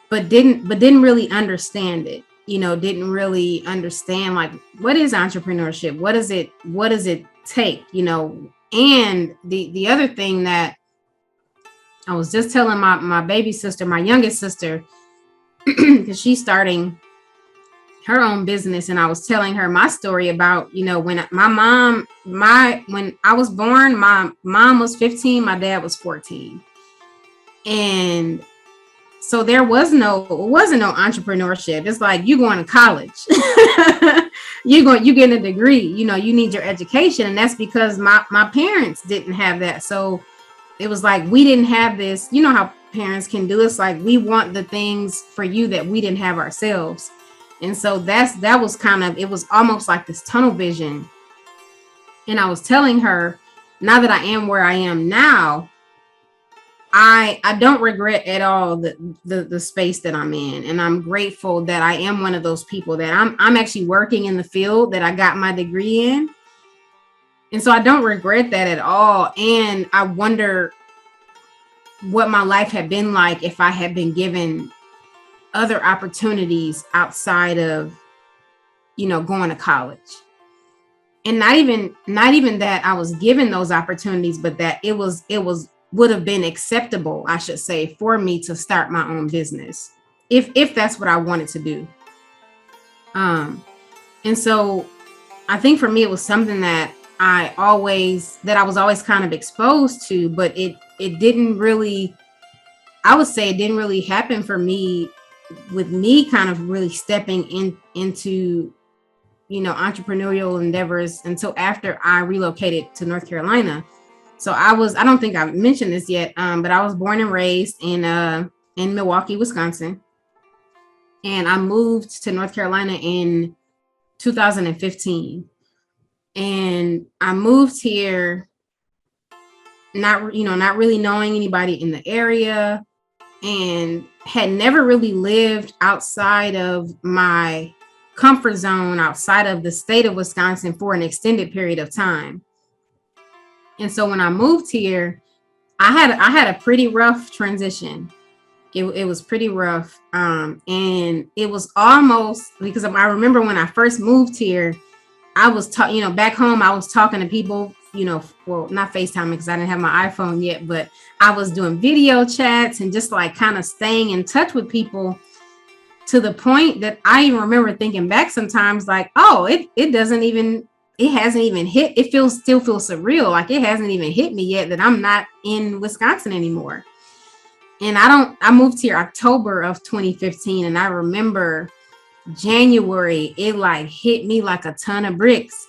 but didn't really understand it. Didn't really understand, like, what is entrepreneurship? What does it take? And the other thing that I was just telling my baby sister, my youngest sister, because she's starting her own business, and I was telling her my story about, when when I was born, my mom was 15, my dad was 14. And so it wasn't no entrepreneurship. It's like, you going to college, you getting a degree, you need your education. And that's because my parents didn't have that. So it was like, we didn't have this, how parents can do. It's like, we want the things for you that we didn't have ourselves. And so that was kind of, it was almost like this tunnel vision. And I was telling her, now that I am where I am now, I don't regret at all the space that I'm in. And I'm grateful that I am one of those people that I'm actually working in the field that I got my degree in. And so I don't regret that at all. And I wonder what my life had been like if I had been given other opportunities outside of, going to college. And not even that I was given those opportunities, but that it would have been acceptable, I should say, for me to start my own business, if that's what I wanted to do. And so I think for me, it was something that I was always kind of exposed to, but it didn't really, I would say it didn't really happen for me, with me kind of really stepping into, entrepreneurial endeavors until after I relocated to North Carolina. So I don't think I've mentioned this yet, but I was born and raised in Milwaukee, Wisconsin. And I moved to North Carolina in 2015. And I moved here not really knowing anybody in the area, and had never really lived outside of my comfort zone, outside of the state of Wisconsin, for an extended period of time. And so when I moved here, I had a pretty rough transition. It was pretty rough. And it was almost, because I remember when I first moved here, I was back home, I was talking to people, well, not FaceTime because I didn't have my iPhone yet, but I was doing video chats and just like kind of staying in touch with people, to the point that I even remember thinking back sometimes like, oh, it hasn't even hit. Still feels surreal. Like it hasn't even hit me yet that I'm not in Wisconsin anymore. And I moved here October of 2015. And I remember January, it like hit me like a ton of bricks.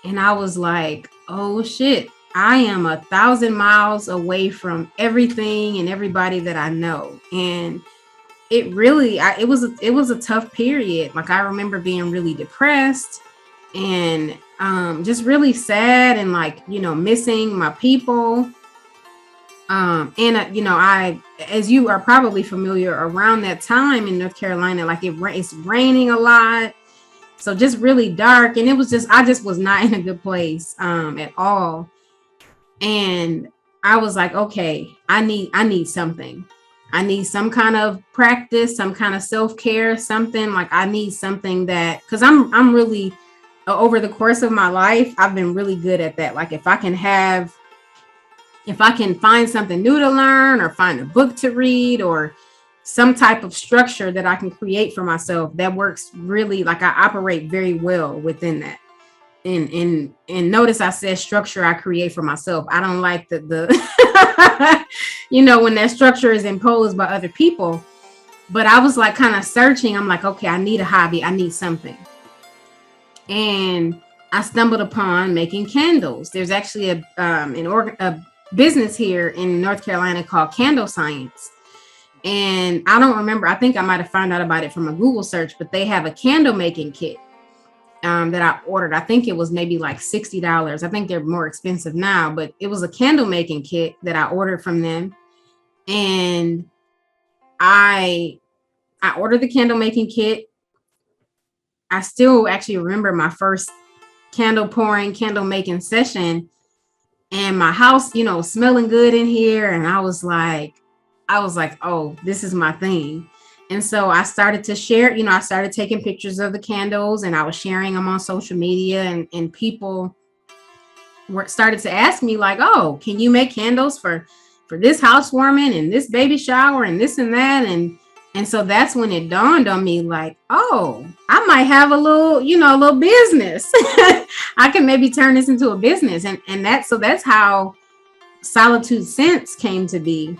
And I was like, oh shit, I am 1,000 miles away from everything and everybody that I know. And it really, it was a tough period. Like, I remember being really depressed and just really sad and like, missing my people. I, as you are probably familiar, around that time in North Carolina, like it's raining a lot. So just really dark. And I just was not in a good place at all. And I was like, okay, I need something. I need some kind of practice, some kind of self-care, something. Like, I need something that, because I'm really, over the course of my life, I've been really good at that. Like, if I can find something new to learn, or find a book to read, or some type of structure that I can create for myself, that works really, like, I operate very well within that. And notice I said structure I create for myself. I don't like the when that structure is imposed by other people. But I was like kind of searching. I'm like, okay, I need a hobby. I need something. And I stumbled upon making candles. There's actually a business here in North Carolina called Candle Science. And I don't remember. I think I might have found out about it from a Google search, but they have a candle making kit that I ordered. I think it was maybe like $60. I think they're more expensive now, but it was a candle making kit that I ordered from them. And I ordered the candle making kit. I still actually remember my first candle pouring, candle making session, and my house, smelling good in here. And I was like, oh, this is my thing. And so I started to share, I started taking pictures of the candles, and I was sharing them on social media, and people started to ask me like, oh, can you make candles for this housewarming and this baby shower and this and that? And so that's when it dawned on me like, oh, I might have a little business. I can maybe turn this into a business. And that's how Solitude Scents came to be.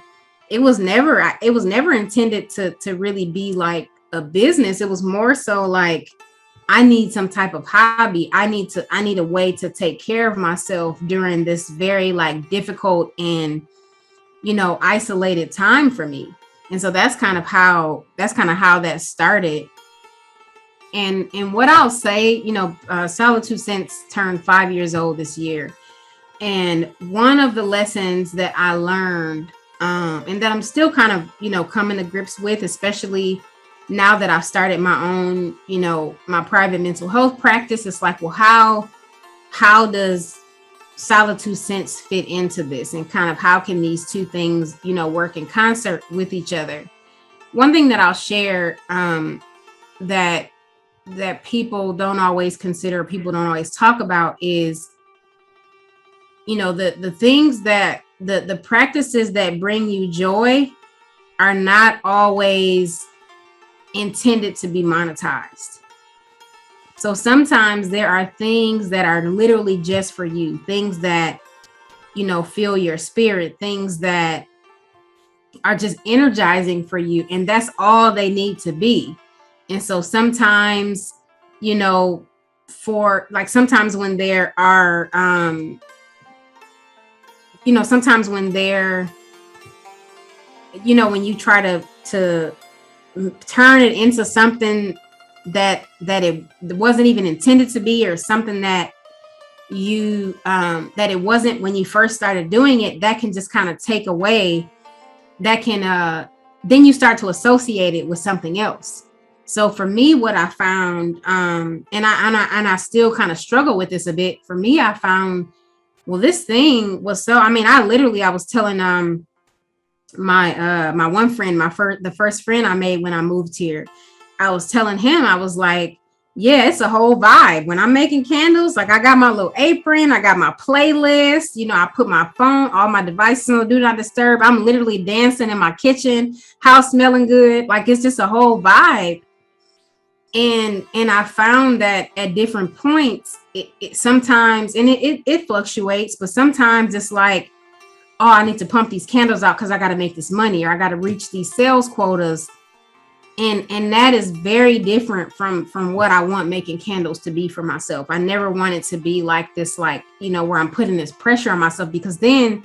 It was never intended to really be like a business. It was more so like, I need some type of hobby. I need a way to take care of myself during this very like difficult and, isolated time for me. And so that's kind of how that started. And what I'll say, Solitude Scents turned 5 years old this year. And one of the lessons that I learned, and that I'm still kind of, coming to grips with, especially now that I've started my own, my private mental health practice, it's like, well, how does Solitude Scents fit into this? And kind of how can these two things, work in concert with each other? One thing that I'll share that people don't always consider, people don't always talk about is, the things that the practices that bring you joy are not always intended to be monetized. So sometimes there are things that are literally just for you, things that, fill your spirit, things that are just energizing for you. And that's all they need to be. And so sometimes, sometimes when there are, sometimes when they're, when you try to turn it into something that it wasn't even intended to be, or something that that it wasn't when you first started doing it, that can just kind of take away, that can, then you start to associate it with something else. So for me, what I found, and I still kind of struggle with this a bit. For me, I found, well, this thing was so, I was telling, my one friend, the first friend I made when I moved here, I was telling him, I was like, yeah, it's a whole vibe when I'm making candles. Like, I got my little apron, I got my playlist, I put my phone, all my devices on do not disturb. I'm literally dancing in my kitchen, house smelling good. Like, it's just a whole vibe. And I found that at different points, it sometimes, and it fluctuates, but sometimes it's like, oh, I need to pump these candles out because I got to make this money, or I got to reach these sales quotas. And that is very different from what I want making candles to be for myself. I never want it to be like this, like, you know, where I'm putting this pressure on myself, because then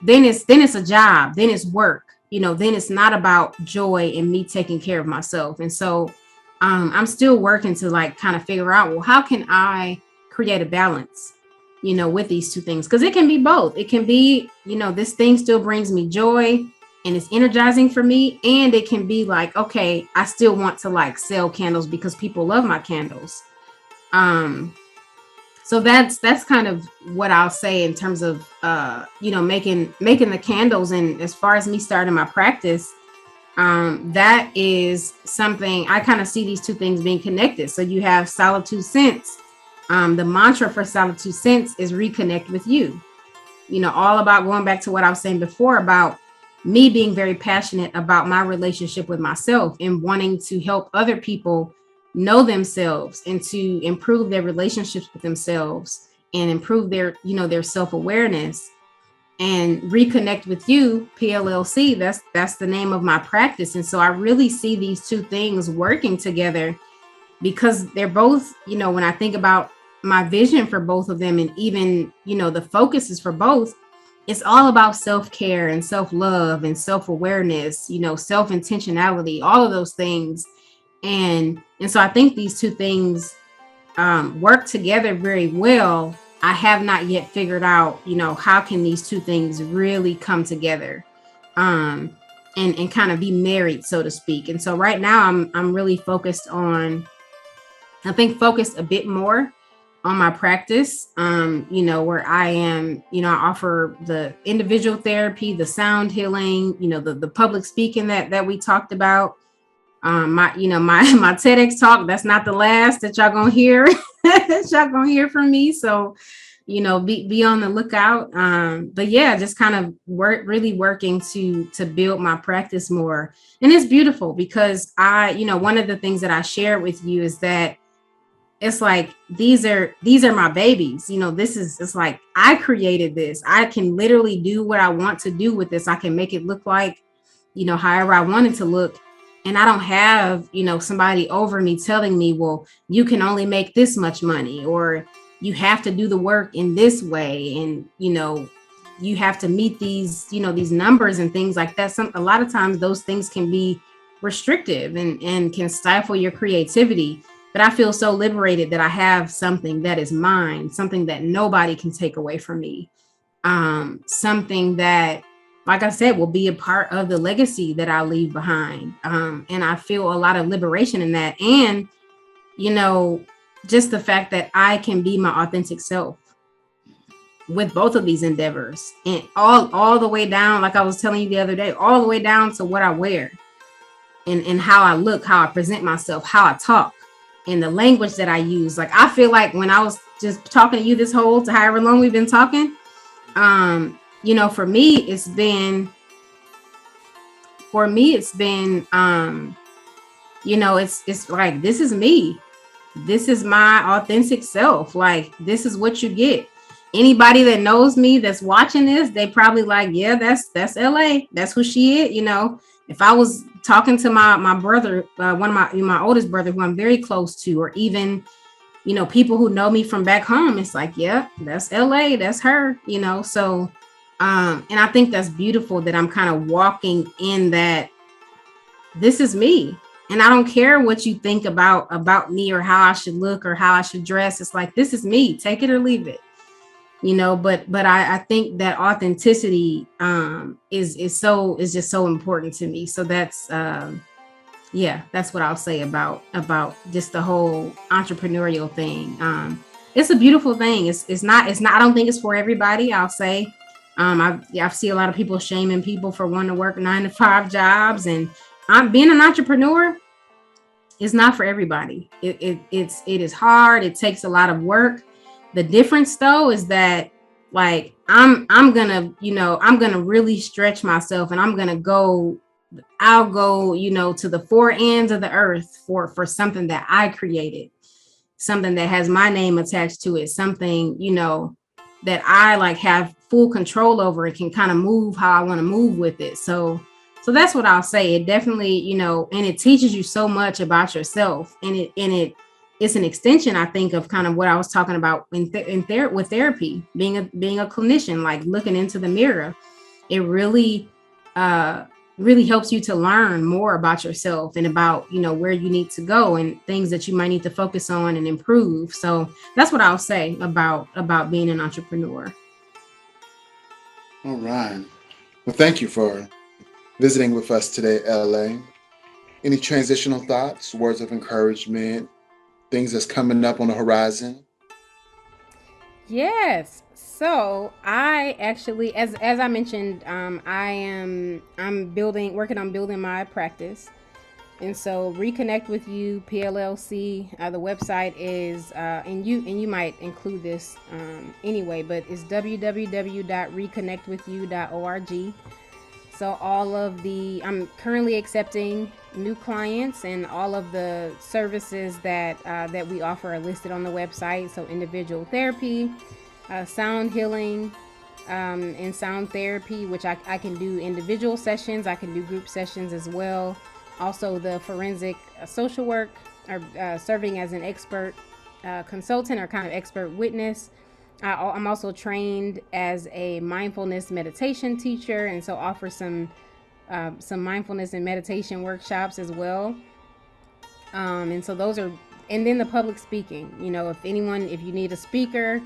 it's a job, then it's work, you know, then it's not about joy and me taking care of myself. And so I'm still working to like kind of figure out, well, how can I create a balance, you know, with these two things? Because it can be both. It can be, you know, this thing still brings me joy and it's energizing for me. And it can be like, okay, I still want to like sell candles because people love my candles. So that's kind of what I'll say in terms of, you know, making the candles. And as far as me starting my practice, that is something I kind of see these two things being connected. So you have Solitude Sense. The mantra for Solitude Sense is reconnect with you. You know, all about going back to what I was saying before about me being very passionate about my relationship with myself and wanting to help other people know themselves and to improve their relationships with themselves and improve their, you know, their self-awareness. And Reconnect with You, PLLC, that's the name of my practice. And so I really see these two things working together because they're both, you know, when I think about my vision for both of them and even, you know, the focuses for both, it's all about self-care and self-love and self-awareness, you know, self-intentionality, all of those things. And so I think these two things work together very well. I have not yet figured out, you know, how can these two things really come together and kind of be married, so to speak. And so right now I'm really focused a bit more on my practice, you know, where I am, you know, I offer the individual therapy, the sound healing, you know, the public speaking that we talked about. My Tedx Talk, that's not the last that y'all gonna hear. Y'all gonna hear from me. So, you know, be on the lookout. But yeah, just kind of really working to build my practice more. And it's beautiful because one of the things that I share with you is that it's like these are my babies. You know, it's like I created this. I can literally do what I want to do with this. I can make it look like, you know, however I want it to look. And I don't have, you know, somebody over me telling me, well, you can only make this much money, or you have to do the work in this way. And, you know, you have to meet these, you know, these numbers and things like that. A lot of times those things can be restrictive and can stifle your creativity. But I feel so liberated that I have something that is mine, something that nobody can take away from me. Something that, like I said, will be a part of the legacy that I leave behind. And I feel a lot of liberation in that. And, you know, just the fact that I can be my authentic self with both of these endeavors, and all the way down, like I was telling you the other day, all the way down to what I wear and how I look, how I present myself, how I talk, and the language that I use. Like, I feel like when I was just talking to you this whole, however long we've been talking, you know, for me, it's been, you know, it's like, this is me. This is my authentic self. Like, this is what you get. Anybody that knows me that's watching this, they probably like, yeah, that's LA. That's who she is. You know, if I was talking to my brother, one of my oldest brother, who I'm very close to, or even, you know, people who know me from back home, it's like, yeah, that's LA. That's her, you know? So, and I think that's beautiful that I'm kind of walking in that this is me. And I don't care what you think about me or how I should look or how I should dress. It's like, this is me, take it or leave it, you know. But I think that authenticity is just so important to me. So that's that's what I'll say about just the whole entrepreneurial thing. It's a beautiful thing. It's not I don't think it's for everybody, I'll say. I see a lot of people shaming people for wanting to work 9-to-5 jobs, and being an entrepreneur is not for everybody. It is hard. It takes a lot of work. The difference though is that, like, I'm gonna really stretch myself, and I'll go, you know, to the four ends of the earth for something that I created, something that has my name attached to it, something, you know, that I like have full control over and can kind of move how I want to move with it. So So that's what I'll say. It definitely, you know, and it teaches you so much about yourself, and it's an extension, I think, of kind of what I was talking about with therapy, being a clinician, like looking into the mirror. It really really helps you to learn more about yourself and about, you know, where you need to go and things that you might need to focus on and improve. So that's what I'll say about being an entrepreneur. All right. Well, thank you for visiting with us today, LA. Any transitional thoughts, words of encouragement, things that's coming up on the horizon? Yes. So I actually, as I mentioned, I'm working on building my practice, and so Reconnect with You PLLC. The website is, and you might include this anyway, but it's www.reconnectwithyou.org. So I'm currently accepting new clients, and all of the services that we offer are listed on the website. So individual therapy, sound healing, and sound therapy, which I can do individual sessions. I can do group sessions as well. Also the forensic social work, or serving as an expert consultant or kind of expert witness. I'm also trained as a mindfulness meditation teacher, and so offer some mindfulness and meditation workshops as well. And so those are, and then the public speaking. You know, if you need a speaker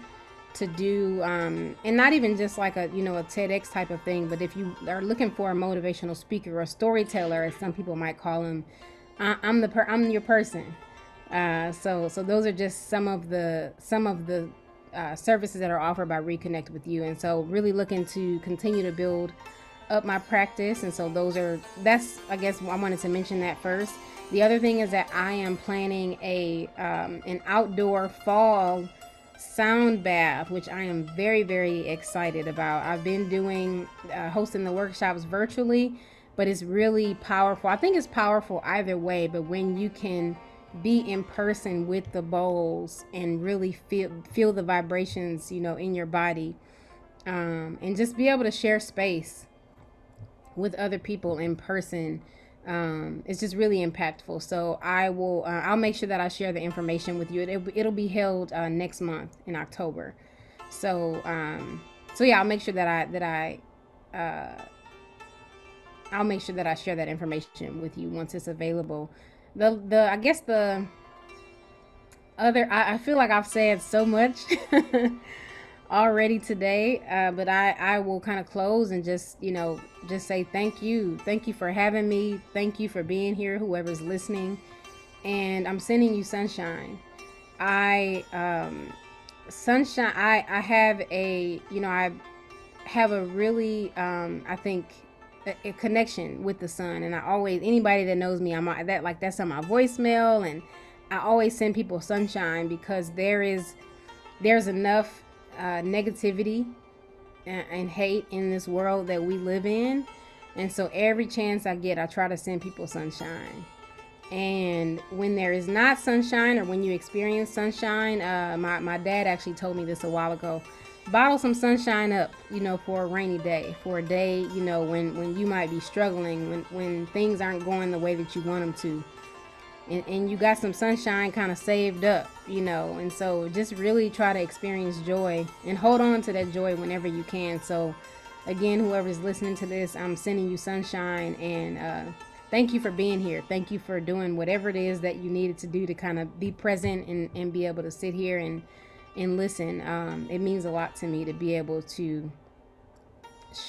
to do, and not even just like a TEDx type of thing, but if you are looking for a motivational speaker or a storyteller, as some people might call them, I'm your person. So those are just some of the services that are offered by Reconnect with You. And so really looking to continue to build up my practice. And so that's, I guess I wanted to mention that first. The other thing is that I am planning an outdoor fall sound bath, which I am very, very excited about. I've been hosting the workshops virtually, but it's really powerful. I think it's powerful either way, but when you can be in person with the bowls and really feel the vibrations, in your body, and just be able to share space with other people in person, it's just really impactful. So I'll make sure that I share the information with you. It'll be held next month in October. So yeah, I'll make sure that I'll make sure that I share that information with you once it's available. I guess the other, I feel like I've said so much already today, but I will kind of close and just say thank you for having me. Thank you for being here, whoever's listening, and I'm sending you sunshine. I have a really I think a connection with the sun, and anybody that knows me, that's on my voicemail, and I always send people sunshine, because there's enough negativity and hate in this world that we live in, and so every chance I get, I try to send people sunshine. And when there is not sunshine, or when you experience sunshine, my dad actually told me this a while ago: bottle some sunshine up, for a rainy day, for a day, when you might be struggling, when things aren't going the way that you want them to, and you got some sunshine kind of saved up, and so just really try to experience joy and hold on to that joy whenever you can. So again, whoever's listening to this, I'm sending you sunshine, and thank you for being here. Thank you for doing whatever it is that you needed to do to kind of be present and be able to sit here and listen. It means a lot to me to be able to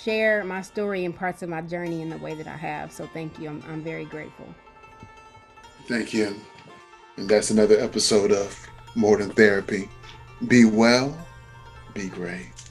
share my story and parts of my journey in the way that I have. So thank you. I'm very grateful. Thank you. And that's another episode of More Than Therapy. Be well, be great.